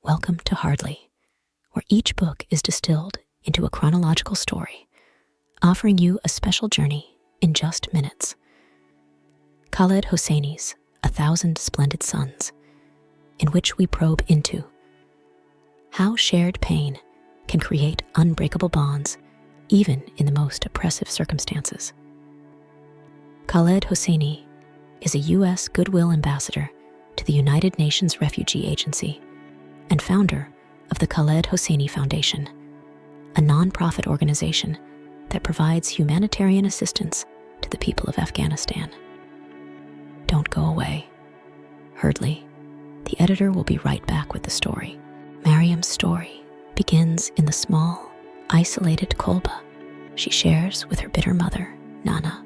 Welcome to Hardly, where each book is distilled into a chronological story, offering you a special journey in just minutes. Khaled Hosseini's A Thousand Splendid Suns, in which we probe into how shared pain can create unbreakable bonds even in the most oppressive circumstances. Khaled Hosseini is a U.S. Goodwill Ambassador to the United Nations Refugee Agency and founder of the Khaled Hosseini Foundation, a nonprofit organization that provides humanitarian assistance to the people of Afghanistan. Don't go away. Hardly, the editor will be right back with the story. Mariam's story begins in the small, isolated kolba she shares with her bitter mother, Nana,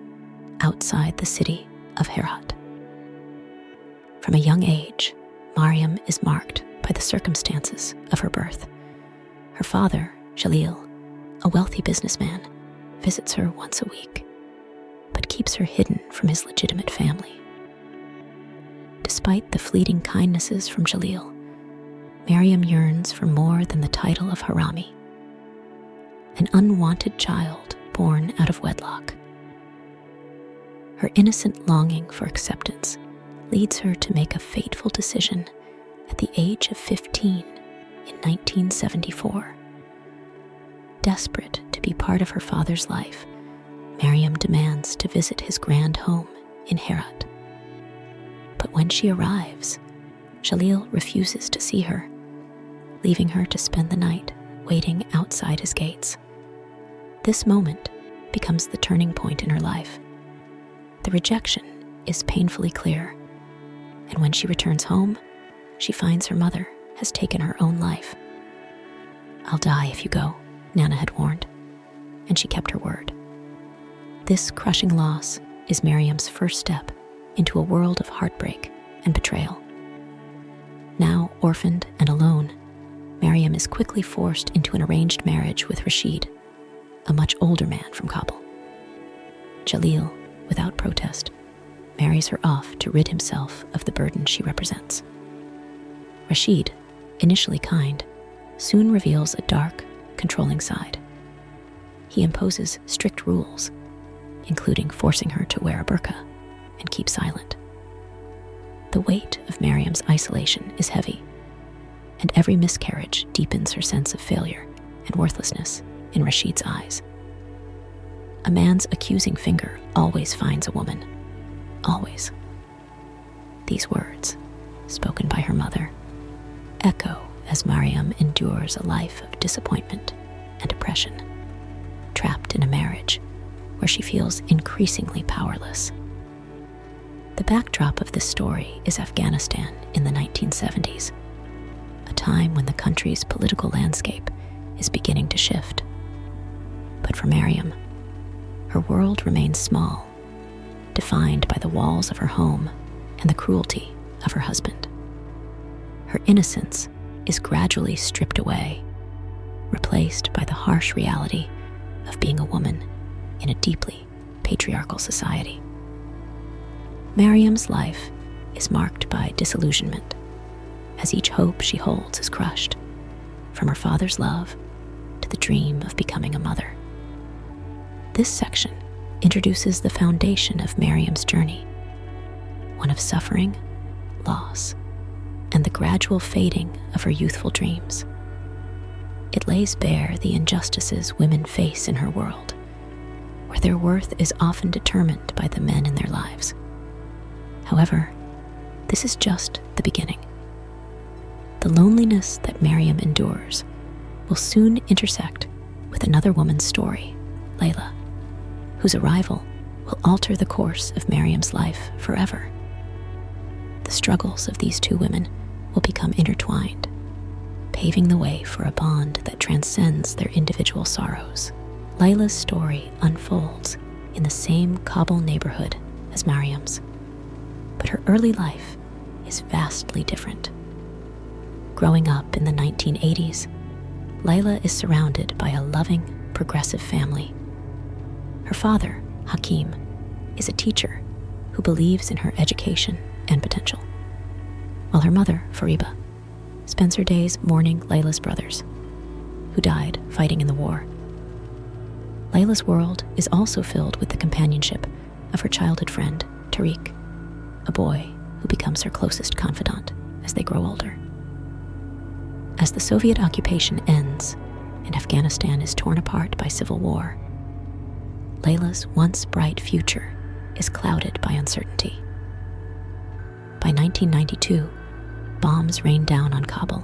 outside the city of Herat. From a young age, Mariam is marked by the circumstances of her birth. Her father, Jalil, a wealthy businessman, visits her once a week, but keeps her hidden from his legitimate family. Despite the fleeting kindnesses from Jalil, Mariam yearns for more than the title of Harami, an unwanted child born out of wedlock. Her innocent longing for acceptance leads her to make a fateful decision at the age of 15 in 1974. Desperate to be part of her father's life, Mariam demands to visit his grand home in Herat. But when she arrives, Jalil refuses to see her, leaving her to spend the night waiting outside his gates. This moment becomes the turning point in her life. The rejection is painfully clear, and when she returns home, she finds her mother has taken her own life. "I'll die if you go," Nana had warned, and she kept her word. This crushing loss is Mariam's first step into a world of heartbreak and betrayal. Now orphaned and alone, Mariam is quickly forced into an arranged marriage with Rashid, a much older man from Kabul. Jalil, without protest, marries her off to rid himself of the burden she represents. Rashid, initially kind, soon reveals a dark, controlling side. He imposes strict rules, including forcing her to wear a burqa and keep silent. The weight of Mariam's isolation is heavy, and every miscarriage deepens her sense of failure and worthlessness in Rashid's eyes. A man's accusing finger always finds a woman. Always. These words, spoken by her mother, echo as Mariam endures a life of disappointment and oppression, trapped in a marriage where she feels increasingly powerless. The backdrop of this story is Afghanistan in the 1970s, a time when the country's political landscape is beginning to shift. But for Mariam, her world remains small, defined by the walls of her home and the cruelty of her husband. Her innocence is gradually stripped away, replaced by the harsh reality of being a woman in a deeply patriarchal society. Mariam's life is marked by disillusionment, as each hope she holds is crushed, from her father's love to the dream of becoming a mother. This section introduces the foundation of Mariam's journey, one of suffering, loss, and the gradual fading of her youthful dreams. It lays bare the injustices women face in her world, where their worth is often determined by the men in their lives. However, this is just the beginning. The loneliness that Mariam endures will soon intersect with another woman's story, Layla, whose arrival will alter the course of Mariam's life forever. The struggles of these two women will become intertwined, paving the way for a bond that transcends their individual sorrows. Layla's story unfolds in the same Kabul neighborhood as Mariam's, but her early life is vastly different. Growing up in the 1980s, Layla is surrounded by a loving, progressive family. Her father, Hakim, is a teacher who believes in her education and potential, while her mother, Fariba, spends her days mourning Layla's brothers, who died fighting in the war. Layla's world is also filled with the companionship of her childhood friend, Tariq, a boy who becomes her closest confidant as they grow older. As the Soviet occupation ends and Afghanistan is torn apart by civil war, Layla's once bright future is clouded by uncertainty. By 1992, bombs rain down on Kabul,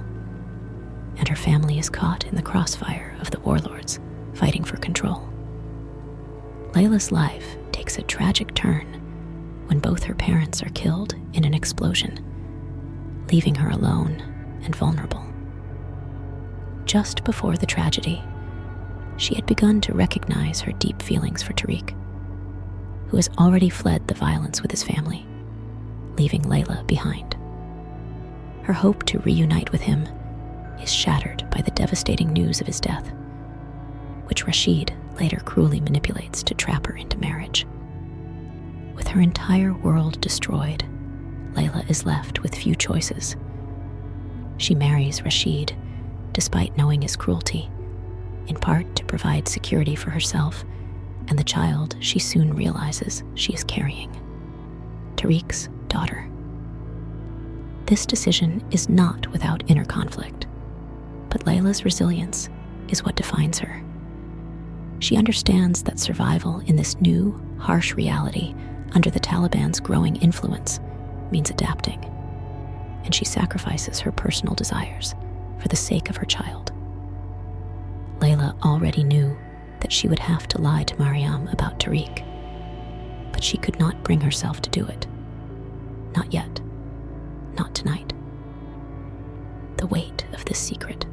and her family is caught in the crossfire of the warlords fighting for control. Layla's life takes a tragic turn when both her parents are killed in an explosion, leaving her alone and vulnerable. Just before the tragedy, she had begun to recognize her deep feelings for Tariq, who has already fled the violence with his family, leaving Layla behind. Her hope to reunite with him is shattered by the devastating news of his death, which Rashid later cruelly manipulates to trap her into marriage. With her entire world destroyed, Layla is left with few choices. She marries Rashid despite knowing his cruelty, in part to provide security for herself and the child she soon realizes she is carrying, Tariq's daughter. This decision is not without inner conflict, but Layla's resilience is what defines her. She understands that survival in this new, harsh reality under the Taliban's growing influence means adapting, and she sacrifices her personal desires for the sake of her child. Layla already knew that she would have to lie to Mariam about Tariq, but she could not bring herself to do it. Not yet. Not tonight. The weight of this secret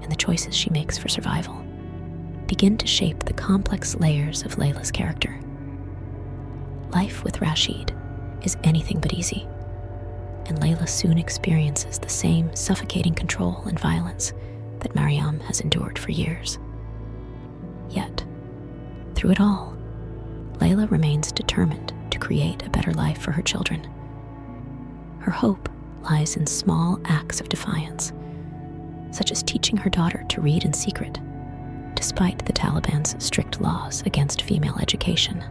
and the choices she makes for survival begin to shape the complex layers of Layla's character. Life with Rashid is anything but easy, and Layla soon experiences the same suffocating control and violence that Mariam has endured for years. Yet, through it all, Layla remains determined to create a better life for her children. Her hope lies in small acts of defiance, such as teaching her daughter to read in secret, despite the Taliban's strict laws against female education.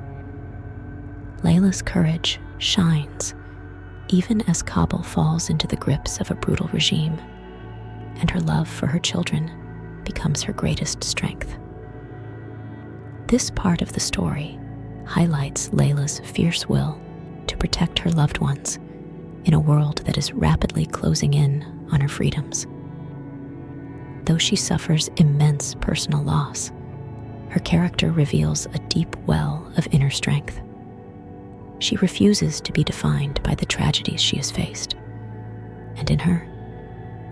Layla's courage shines even as Kabul falls into the grips of a brutal regime, and her love for her children becomes her greatest strength. This part of the story highlights Layla's fierce will to protect her loved ones in a world that is rapidly closing in on her freedoms. Though she suffers immense personal loss, her character reveals a deep well of inner strength. She refuses to be defined by the tragedies she has faced, and in her,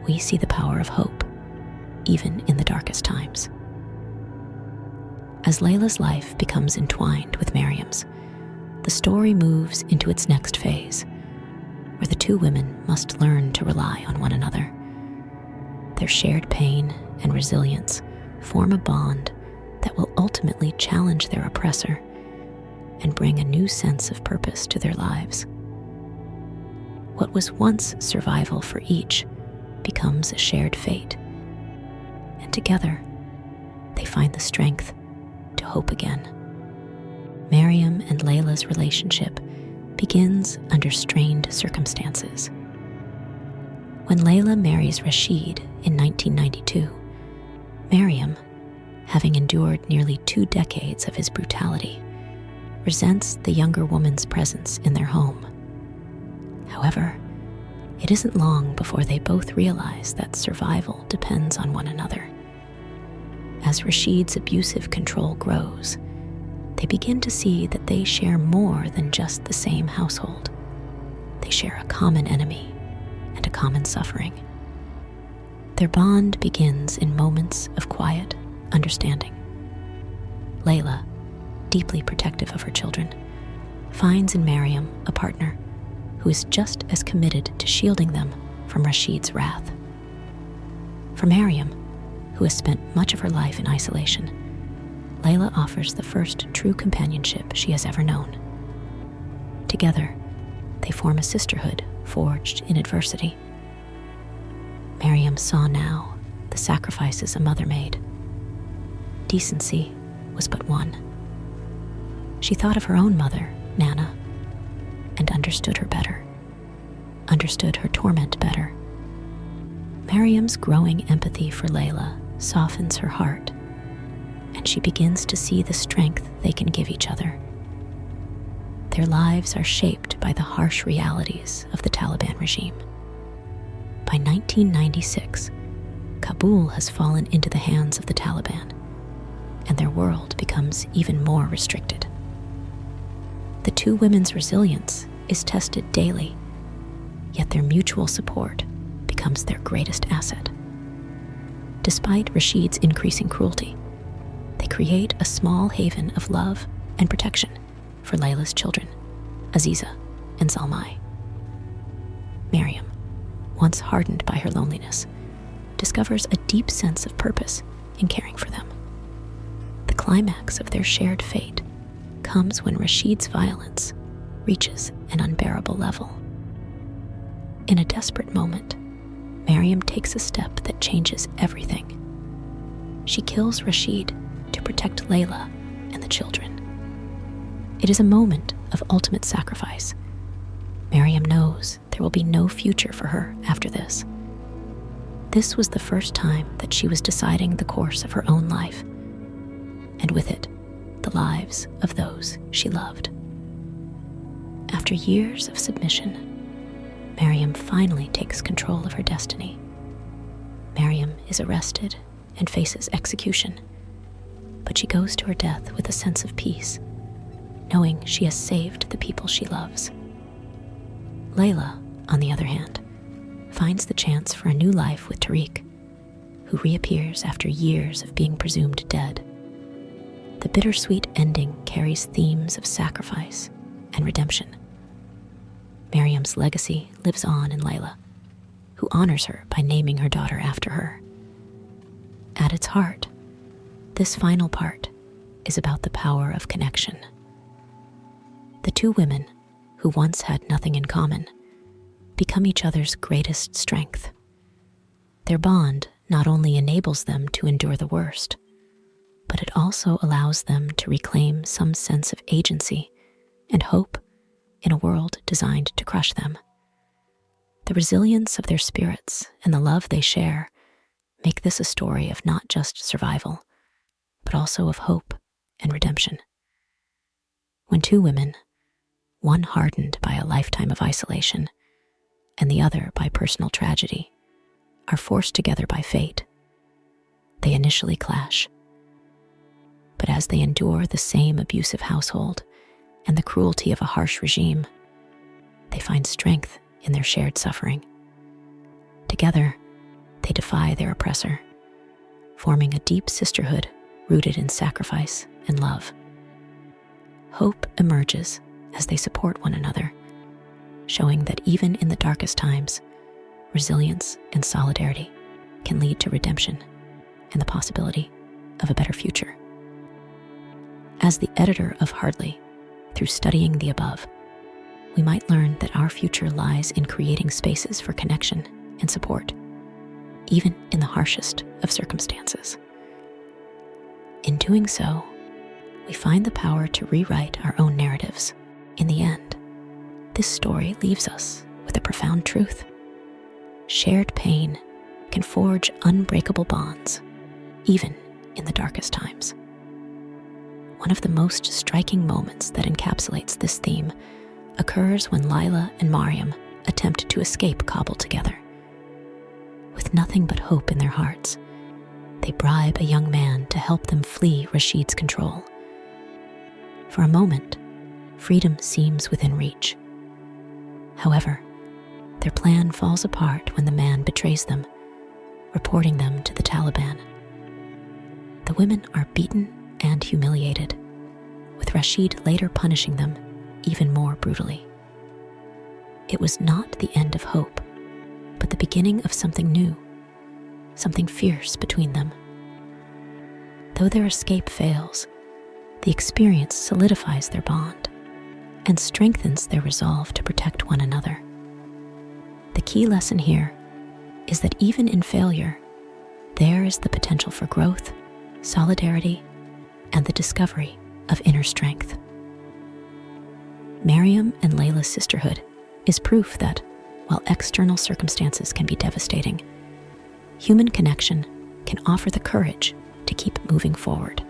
we see the power of hope, even in the darkest times. As Layla's life becomes entwined with Mariam's, the story moves into its next phase, where the two women must learn to rely on one another. Their shared pain and resilience form a bond that will ultimately challenge their oppressor and bring a new sense of purpose to their lives. What was once survival for each becomes a shared fate, and together they find the strength to hope again. Mariam and Layla's relationship begins under strained circumstances. When Layla marries Rashid in 1992, Mariam, having endured nearly 2 decades of his brutality, resents the younger woman's presence in their home. However, it isn't long before they both realize that survival depends on one another. As Rashid's abusive control grows, they begin to see that they share more than just the same household. They share a common enemy and a common suffering. Their bond begins in moments of quiet understanding. Layla, deeply protective of her children, finds in Mariam a partner who is just as committed to shielding them from Rashid's wrath. For Mariam, who has spent much of her life in isolation, Layla offers the first true companionship she has ever known. Together, they form a sisterhood forged in adversity. Maryam saw now the sacrifices a mother made. Decency was but one. She thought of her own mother, Nana, and understood her better, understood her torment better. Maryam's growing empathy for Layla softens her heart, and she begins to see the strength they can give each other. Their lives are shaped by the harsh realities of the Taliban regime. By 1996, Kabul has fallen into the hands of the Taliban, and their world becomes even more restricted. The two women's resilience is tested daily, yet their mutual support becomes their greatest asset. Despite Rashid's increasing cruelty, they create a small haven of love and protection for Layla's children, Aziza and Zalmai. Maryam, once hardened by her loneliness, discovers a deep sense of purpose in caring for them. The climax of their shared fate comes when Rashid's violence reaches an unbearable level. In a desperate moment, Maryam takes a step that changes everything. She kills Rashid to protect Layla and the children. It is a moment of ultimate sacrifice. Maryam knows there will be no future for her after this. This was the first time that she was deciding the course of her own life, and with it, the lives of those she loved. After years of submission, Maryam finally takes control of her destiny. Maryam is arrested and faces execution, but she goes to her death with a sense of peace, knowing she has saved the people she loves. Layla, on the other hand, finds the chance for a new life with Tariq, who reappears after years of being presumed dead. The bittersweet ending carries themes of sacrifice and redemption. Maryam's legacy lives on in Layla, who honors her by naming her daughter after her. At its heart, this final part is about the power of connection. The two women, who once had nothing in common, become each other's greatest strength. Their bond not only enables them to endure the worst, but it also allows them to reclaim some sense of agency and hope in a world designed to crush them. The resilience of their spirits and the love they share make this a story of not just survival, but also of hope and redemption. When two women, one hardened by a lifetime of isolation and the other by personal tragedy, are forced together by fate, they initially clash. But as they endure the same abusive household and the cruelty of a harsh regime, they find strength in their shared suffering. Together, they defy their oppressor, forming a deep sisterhood rooted in sacrifice and love. Hope emerges as they support one another, showing that even in the darkest times, resilience and solidarity can lead to redemption and the possibility of a better future. As the editor of Hardly, through studying the above, we might learn that our future lies in creating spaces for connection and support, even in the harshest of circumstances. In doing so, we find the power to rewrite our own narratives. In the end, this story leaves us with a profound truth. Shared pain can forge unbreakable bonds, even in the darkest times. One of the most striking moments that encapsulates this theme occurs when Layla and Maryam attempt to escape Kabul together. With nothing but hope in their hearts, they bribe a young man to help them flee Rashid's control. For a moment, freedom seems within reach. However, their plan falls apart when the man betrays them, reporting them to the Taliban. The women are beaten and humiliated, with Rashid later punishing them even more brutally. It was not the end of hope, but the beginning of something new, something fierce between them. Though their escape fails, the experience solidifies their bond and strengthens their resolve to protect one another. The key lesson here is that even in failure, there is the potential for growth, solidarity, and the discovery of inner strength. Mariam and Layla's sisterhood is proof that, while external circumstances can be devastating, human connection can offer the courage to keep moving forward.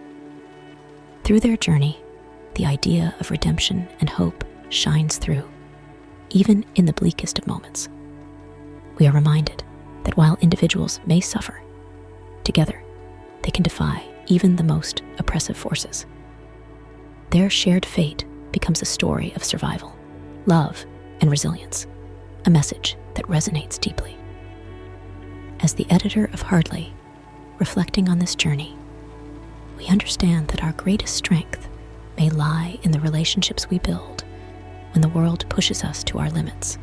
Through their journey, the idea of redemption and hope shines through, even in the bleakest of moments. We are reminded that while individuals may suffer, together they can defy even the most oppressive forces. Their shared fate becomes a story of survival, love, and resilience, a message that resonates deeply. As the editor of Hardly, reflecting on this journey, we understand that our greatest strength may lie in the relationships we build when the world pushes us to our limits.